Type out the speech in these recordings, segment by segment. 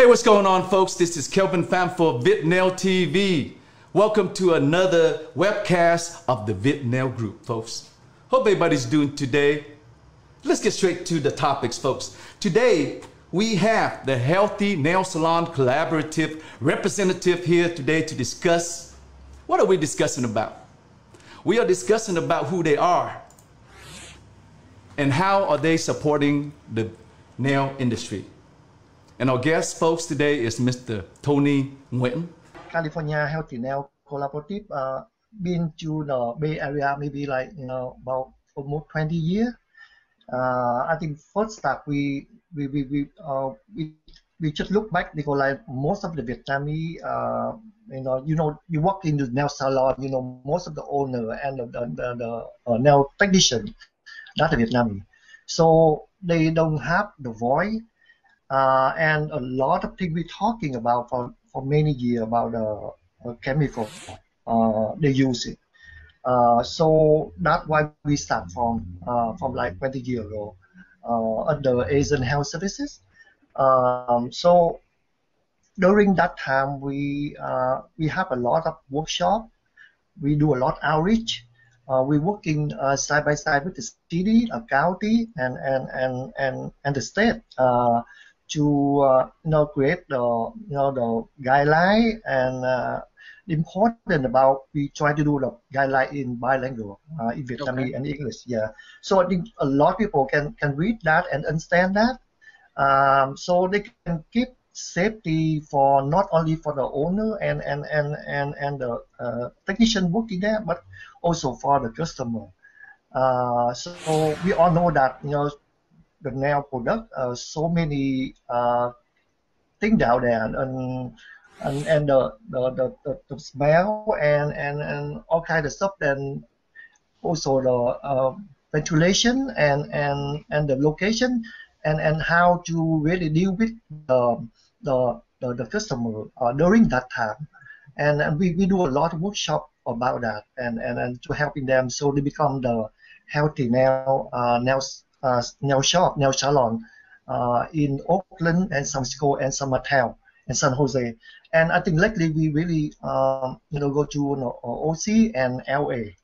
Hey, what's going on, folks? This is Kelvin Pham for VietNAIL.TV. Welcome to another webcast of the VietNAIL Group, folks. Hope everybody's doing today. Let's get straight to the topics, folks. Today, we have the Healthy Nail Salon Collaborative representative here today to discuss. What are we discussing about? We are discussing about who they are and how are they supporting the nail industry. And our guest, folks, today is Mr. Tony Nguyen. California Healthy Nail Collaborative been to the Bay Area maybe about almost 20 years. I think first start we just look back because like most of the Vietnamese you walk into the nail salon, most of the owner and the nail technician that's Vietnamese, so they don't have the voice. And a lot of things we're talking about for many years about the chemical they use it. So that's why we start from like 20 years ago under Asian Health Services. So during that time we have a lot of workshop. We do a lot of outreach. We're working side by side with the city, county, and the state. To create the guideline and important about we try to do the guideline in bilingual in Vietnamese and English. Yeah, so I think a lot of people can read that and understand that, so they can keep safety for not only for the owner and the technician working there, but also for the customer. So we all know that the nail product, so many things out there, and the smell and all kind of stuff, and also the ventilation and the location and how to really deal with the customer during that time, and we do a lot of workshop about that and to helping them so they become the healthy nail shop, nail salon in Oakland and San Francisco and San Mateo and San Jose. And I think lately we really go to OC and LA.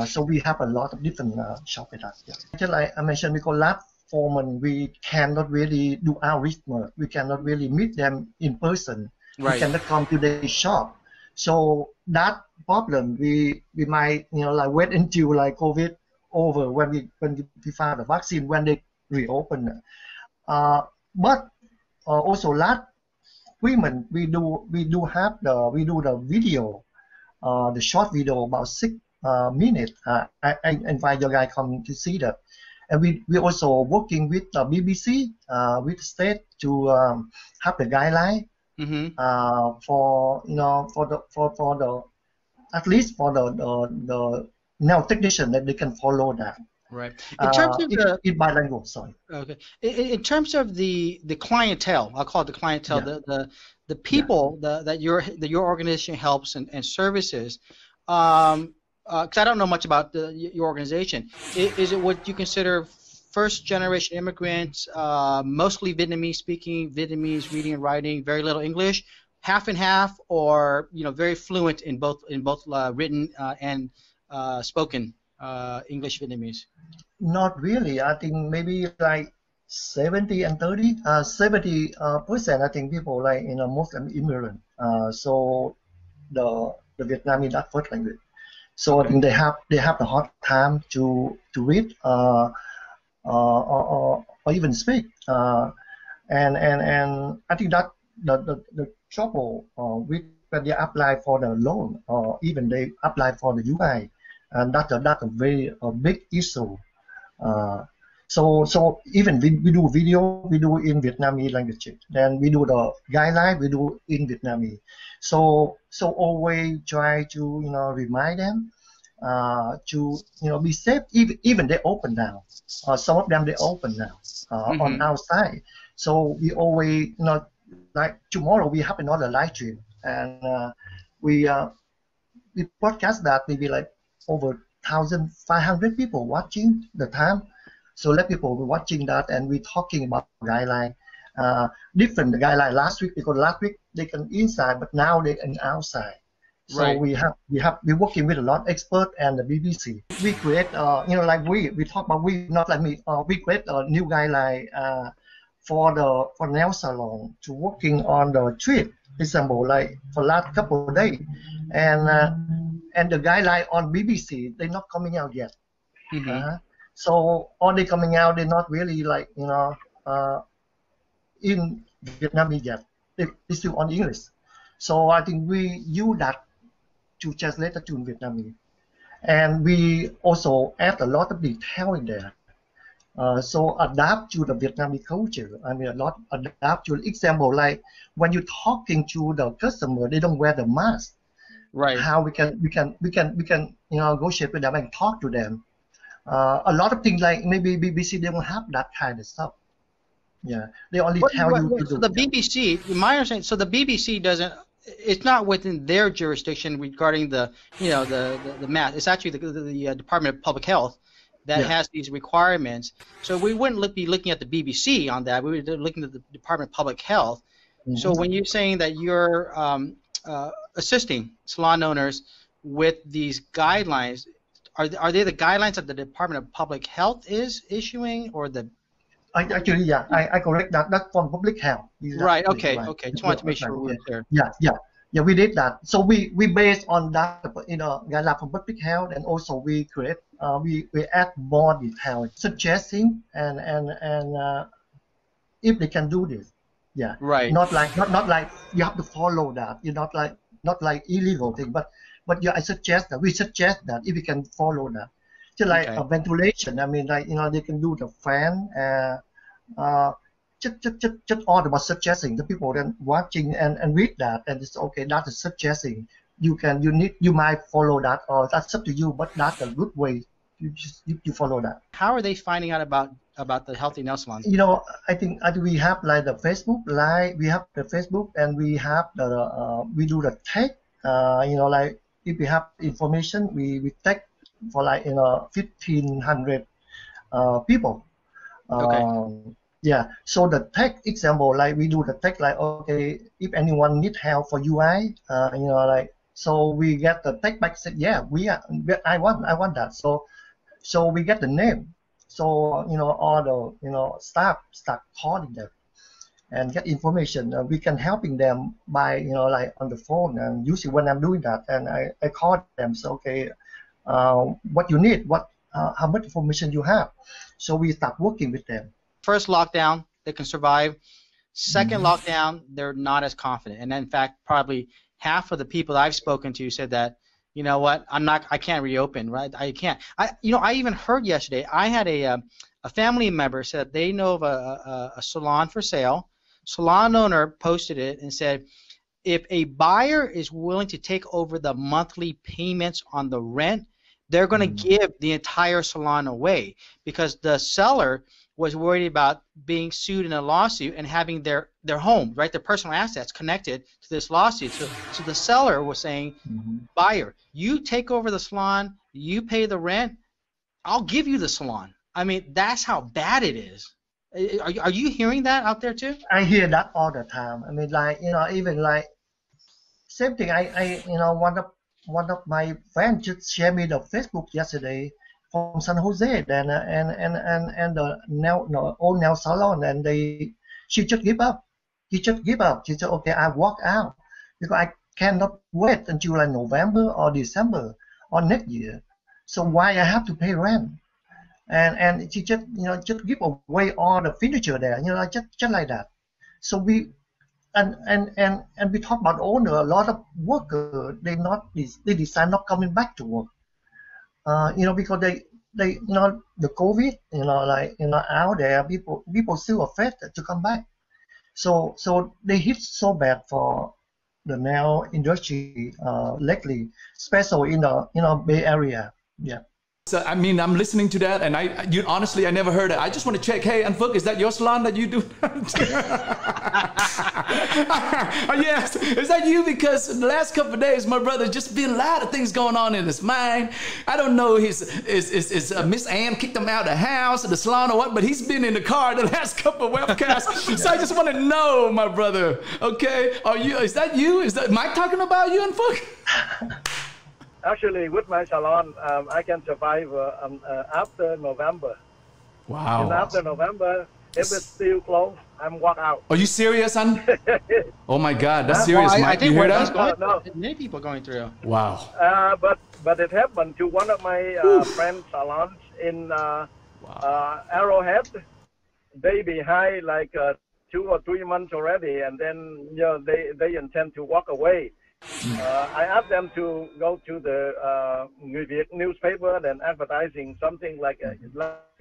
So we have a lot of different shops with us. Yeah. Just like I mentioned, because last 4 months we cannot really do outreach work. We cannot really meet them in person. Right. We cannot come to the shop. So that problem we might wait until like COVID over when we found the vaccine, when they reopen. But also last 3 months we do the video, the short video about 6 minutes. I invite you guys come to see that, and we also working with the BBC with the state to have the guideline for the at least for the nail technician that they can follow that. Right. In terms of in bilingual, sorry. Okay. In terms of the clientele, I'll call it the clientele, the people that your organization helps and services. Because I don't know much about your organization. Is it what you consider first generation immigrants, mostly Vietnamese speaking, Vietnamese reading and writing, very little English, half and half, or very fluent in both written and spoken English Vietnamese? Not really. I think maybe like 70 and 30. 70% I think people like Muslim immigrant. So the Vietnamese that first language. So I think they have the hard time to read or even speak. And I think that the trouble with when they apply for the loan or even they apply for the UI. And that's a very big issue. So even we do video, we do in Vietnamese language. Then we do the guideline, we do in Vietnamese. So always try to remind them to be safe. Even they open now. Some of them they open now on outside. So we always like tomorrow we have another live stream and we podcast that maybe like over 1,500 people watching the time. So let people be watching that, and we're talking about guideline different guideline last week, because last week they can inside, but now they can outside. So Right. we're working with a lot of expert and the BBC. We create like we talk about, we not like me, we create a new guideline for nail salon to working on the street, example like for last couple of days, and the guideline on BBC they're not coming out yet. So all they coming out, they're not really like in Vietnamese yet. It's still on English. So I think we use that to translate it to Vietnamese, and we also add a lot of detail in there. So adapt to the Vietnamese culture. I mean, a lot adapt to example like when you're talking to the customer, they don't wear the mask. Right. How we can negotiate with them and talk to them. A lot of things like maybe BBC they don't have that kind of stuff. Yeah, they only tell you to so do. The BBC, in my understanding, so the BBC doesn't. It's not within their jurisdiction regarding the the mask. It's actually the Department of Public Health that has these requirements. So we wouldn't be looking at the BBC on that. We would be looking at the Department of Public Health. So when you're saying that you're assisting salon owners with these guidelines, are they the guidelines that the Department of Public Health is issuing, or the? Actually, yeah, I correct that. That's from public health. Right. Okay. Okay. Just wanted to make sure we were clear. Yeah, we did that. So we based on that, guideline from public health, and also we create we add more detail, suggesting and if they can do this. Yeah. Right. Not like you have to follow that. You're not like illegal thing, but yeah, we suggest that if you can follow that. Just like ventilation, I mean, like they can do the fan, just all about suggesting. The people then watching and read that, and it's okay. That is suggesting. You might follow that, or that's up to you. But that's a good way. You follow that. How are they finding out about the healthy nail salons? I think we have like the Facebook Live. We have the Facebook, and we have the we do the tech. Like if we have information, we tech for like 1,500 people. Yeah. So the tech example, like we do the tech, like okay, if anyone need help for UI, like so we get the tech back said, yeah, I want that. So we get the name. So all the staff start calling them and get information. We can helping them by like on the phone, and usually when I'm doing that, and I call them. So okay. What you need, how much information you have, so we start working with them. First lockdown, they can survive. Second lockdown, they're not as confident, and in fact, probably half of the people I've spoken to said that, you know what, I can't reopen, right? I can't. I even heard yesterday. I had a family member said they know of a salon for sale. Salon owner posted it and said, if a buyer is willing to take over the monthly payments on the rent, they're going to give the entire salon away, because the seller was worried about being sued in a lawsuit and having their home, right, their personal assets connected to this lawsuit. So the seller was saying, buyer, you take over the salon, you pay the rent, I'll give you the salon. I mean, that's how bad it is. Are you hearing that out there too? I hear that all the time. I mean, like even like same thing. I one of my friends just shared me the Facebook yesterday from San Jose, then and the old nail salon, and she just give up. She just give up. She said, okay, I walk out because I cannot wait until like November or December or next year. So why I have to pay rent? And she just just give away all the furniture there, just like that. So we we talk about owner. A lot of workers they decide not coming back to work. Because they the COVID, out there, people still afraid to come back. So they hit so bad for the nail industry lately, especially in the Bay Area. Yeah. So I mean, I'm listening to that, and honestly, I never heard it. I just want to check. Hey, Anh Phước, is that your salon that you do? Yes, is that you? Because the last couple of days, my brother, just been a lot of things going on in his mind. I don't know, is Miss Ann kicked him out of the house or the salon or what, but he's been in the car the last couple of webcasts. So I just want to know, my brother. Okay, is that you? Is that Mike talking about you and fuck? Actually, with my salon, I can survive after November. Wow. And after November, if it's still closed, I'm walk out. Are you serious, son? Oh my God, that's serious, well, Mike. I think you hear that? No. Many people going through. Wow. But it happened to one of my friends' salons in Arrowhead. They behind like 2 or 3 months already, and then they intend to walk away. I asked them to go to the Người Việt newspaper and advertising something like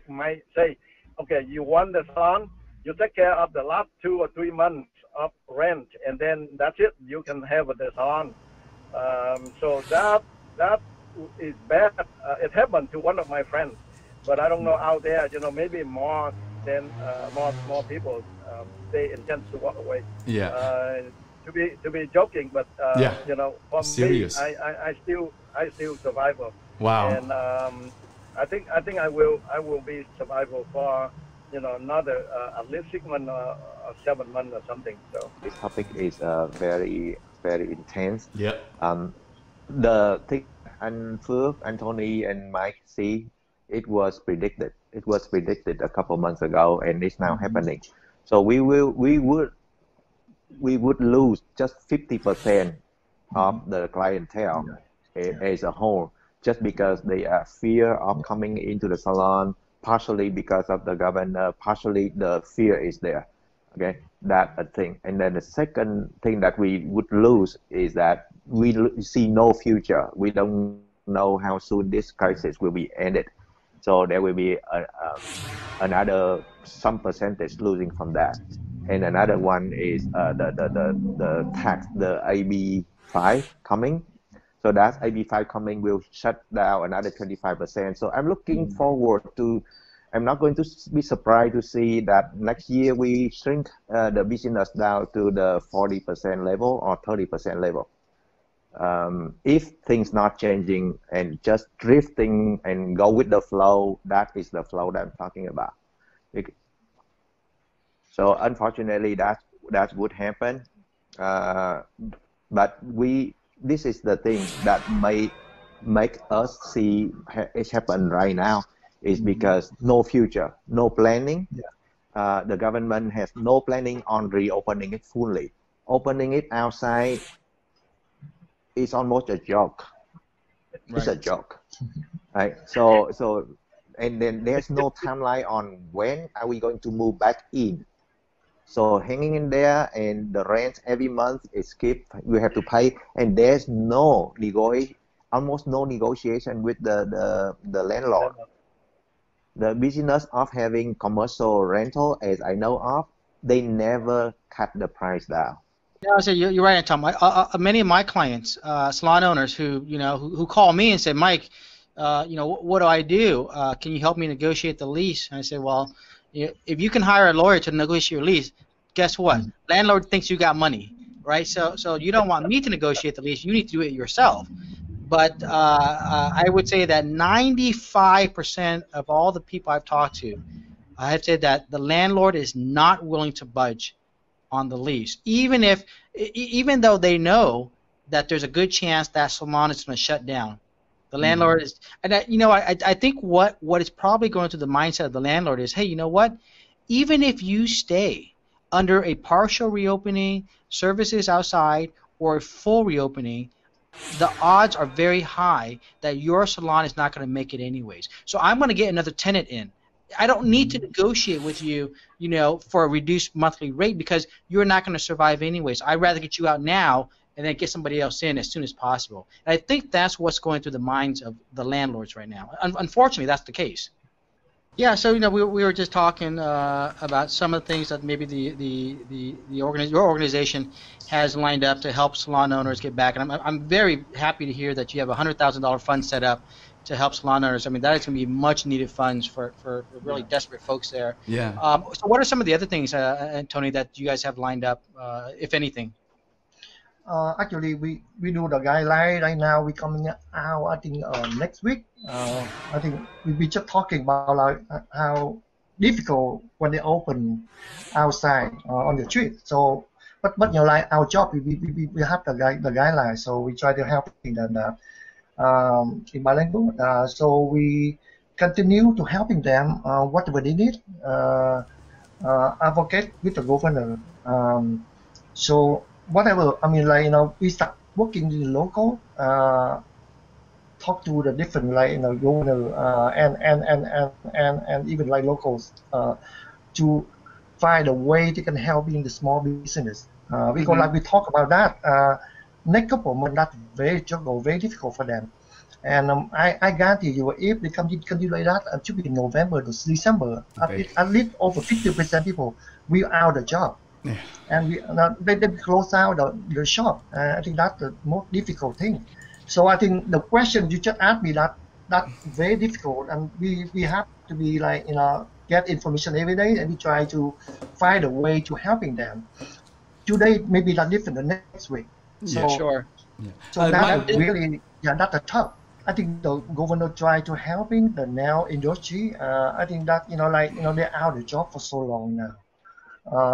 might say, okay, you want the salon, you take care of the last 2 or 3 months of rent, and then that's it. You can have the salon. So that is bad. It happened to one of my friends, but I don't know out there. Maybe more than more people they intend to walk away. Yeah. To be joking, but for serious. me, I still survival. Wow. And I think I will be survival for another at least 6 months or 7 months or something. So this topic is very intense. Yeah. The thing and Phước, Anthony, and Mike see, it was predicted. It was predicted a couple months ago, and it's now happening. So we would lose just 50% of the clientele as a whole, just because they are fear of coming into the salon, partially because of the governor, partially the fear is there. Okay, that's a thing. And then the second thing that we would lose is that we see no future. We don't know how soon this crisis will be ended. So there will be another some percentage losing from that. And another one is the tax, the AB5 coming. So that AB5 coming will shut down another 25%. So I'm looking forward to, I'm not going to be surprised to see that next year we shrink the business down to the 40% level or 30% level. If things not changing and just drifting and go with the flow, that is the flow that I'm talking about. So unfortunately, that would happen. But this is the thing that may make us see it happen right now, is because no future, no planning. Yeah. The government has no planning on reopening it fully. Opening it outside is almost a joke. Right. It's a joke, right? So, and then there's no timeline on when are we going to move back in. So hanging in there, and the rent every month is kept. You have to pay, and there's almost no negotiation with the landlord. The business of having commercial rental, as I know of, they never cut the price down. Yeah, so you're right, Tom. Many of my clients, salon owners, who call me and say, Mike, what do I do? Can you help me negotiate the lease? And I say, well, if you can hire a lawyer to negotiate your lease, guess what? Landlord thinks you got money, right? So you don't want me to negotiate the lease. You need to do it yourself. But I would say that 95% of all the people I've talked to, I'd say that the landlord is not willing to budge on the lease, even though they know that there's a good chance that salon is going to shut down. The landlord is, and I think what is probably going through the mindset of the landlord is, hey, you know what? Even if you stay under a partial reopening, services outside, or a full reopening, the odds are very high that your salon is not going to make it anyways. So I'm going to get another tenant in. I don't need to negotiate with you, for a reduced monthly rate, because you're not going to survive anyways. I'd rather get you out now and then get somebody else in as soon as possible. And I think that's what's going through the minds of the landlords right now. Unfortunately, that's the case. Yeah, so we were just talking about some of the things that maybe your organization has lined up to help salon owners get back. And I'm very happy to hear that you have a $100,000 fund set up to help salon owners. I mean, that is going to be much needed funds for really desperate folks there. Yeah. So what are some of the other things, Tony, that you guys have lined up, if anything? Actually, we do the guideline right now. We coming out, I think, next week. I think we just talking about like how difficult when they open outside on the street. So, but you know, like our job, we have the guideline. So we try to help in that in bilingual. So we continue to helping them whatever they need. Advocate with the governor. So whatever, I mean, like, you know, we start working in the local, talk to the different, like, you know, governor and even like locals to find a way they can help in the small business. Because like we talk about that, next couple of months, that's very struggle, very difficult for them. And I guarantee you, if they continue like that, it should be November to December, at least over 50% people will out the job. Yeah. And they close out the shop. I think that's the most difficult thing. So I think the question you just asked me, that's very difficult, and we have to be like, you know, get information every day, and we try to find a way to helping them. Today maybe not different the next week. So, yeah, sure. Yeah. So that really, yeah, that's a tough. I think the governor try to helping the nail industry. I think that, you know, like, you know, they're out of the job for so long now.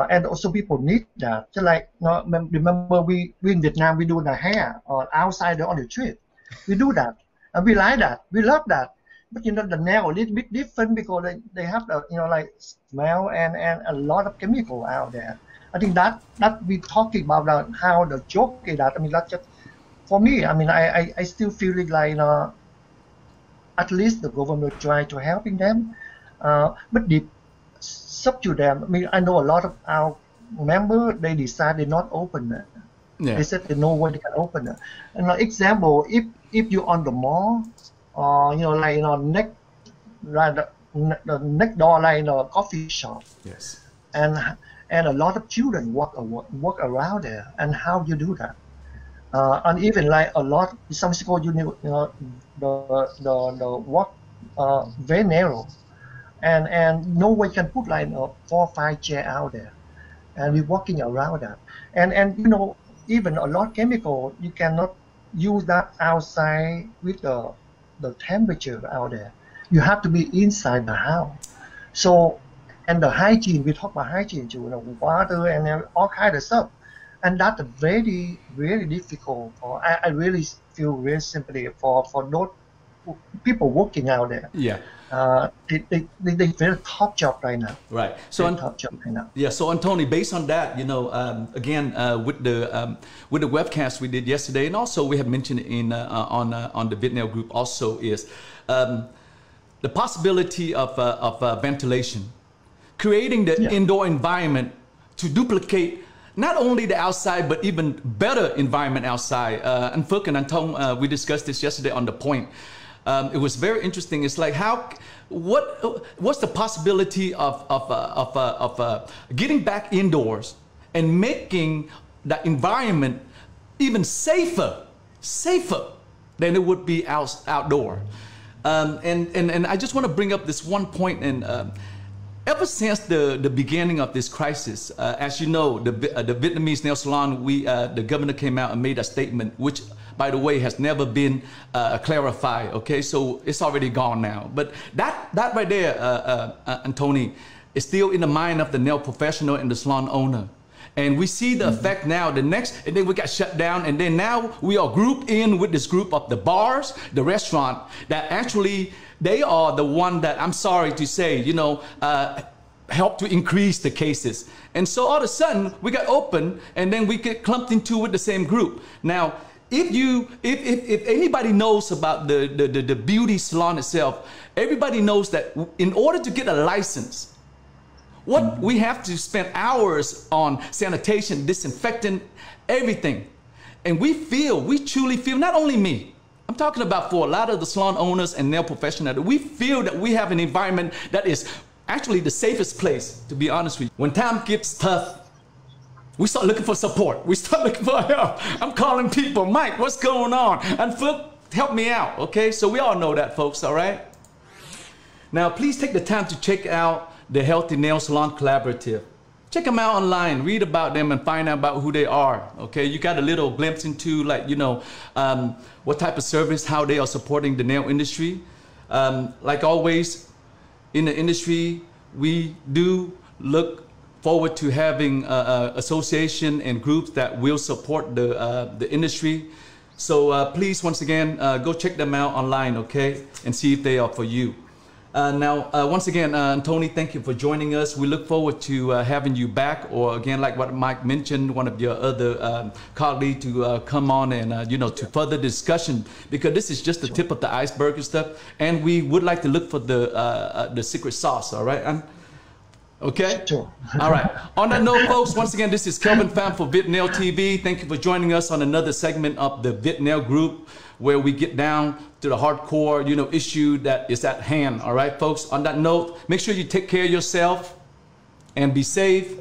And also people need that. Just like, you know, remember we in Vietnam, we do the hair outside on the street. We do that, and we like that. We love that. But you know, the nail a little bit different because they have the, you know, like smell and a lot of chemical out there. I think that we talking about how the joke is that. I mean, that's just for me. I mean, I still feel it like, you know, at least the government try to helping them, but the up to them. I mean, I know a lot of our members, they decided not open it. Yeah. They said they know when they can open it. And like example, if you're on the mall, you know, like, you know, the next door, like, you know, coffee shop. Yes. And a lot of children walk around there. And how you do that? And even like a lot, some school, you know, the walk very narrow. And no one can put like 4 or 5 chairs out there, and we're walking around that. And you know, even a lot of chemical, you cannot use that outside with the temperature out there. You have to be inside the house. So, and the hygiene, we talk about hygiene too, you know, water and all kind of stuff. And that's very, really difficult. I really feel very sympathy for those people working out there. Yeah. They very top job right now. Right. So top job right now. Yeah. So Tony, based on that, you know, again, with the webcast we did yesterday, and also we have mentioned in on the VietNAIL group also is the possibility of ventilation, creating the indoor environment to duplicate not only the outside but even better environment outside. And Phước and Anton, we discussed this yesterday on the point. It was very interesting. It's like what's the possibility of getting back indoors and making the environment even safer than it would be outdoor. And I just want to bring up this one point. And ever since the beginning of this crisis, as you know, the Vietnamese nail salon, the governor came out and made a statement, which, by the way, has never been clarified. Okay, so it's already gone now. But that right there, Tony, is still in the mind of the nail professional and the salon owner. And we see the effect now. And then we got shut down. And then now we are grouped in with this group of the bars, the restaurant, that actually they are the one that, I'm sorry to say, you know, help to increase the cases. And so all of a sudden we got open, and then we get clumped into with the same group. Now, if anybody knows about the beauty salon itself, everybody knows that in order to get a license, what we have to spend hours on sanitation, disinfecting, everything. And we truly feel, not only me, I'm talking about for a lot of the salon owners and nail professionals, we feel that we have an environment that is actually the safest place, to be honest with you. When time gets tough, we start looking for support. We start looking for help. I'm calling people, Mike, what's going on? And Phước help me out, okay? So we all know that, folks, all right? Now, please take the time to check out the Healthy Nail Salon Collaborative. Check them out online, read about them, and find out about who they are, okay? You got a little glimpse into, like, you know, what type of service, how they are supporting the nail industry. Like always, in the industry, we do look forward to having association and groups that will support the industry. So please, once again, go check them out online, okay, and see if they are for you. Now, once again, Tony, thank you for joining us. We look forward to having you back, or again, like what Mike mentioned, one of your other colleagues to come on and, you know, to further discussion, because this is just the tip of the iceberg and stuff, and we would like to look for the secret sauce, all right? Okay? Sure. All right. On that note, folks, once again, this is Kelvin Pham for VietNAIL.TV. Thank you for joining us on another segment of the VietNAIL Group, where we get down to the hardcore, you know, issue that is at hand. All right, folks. On that note, make sure you take care of yourself and be safe.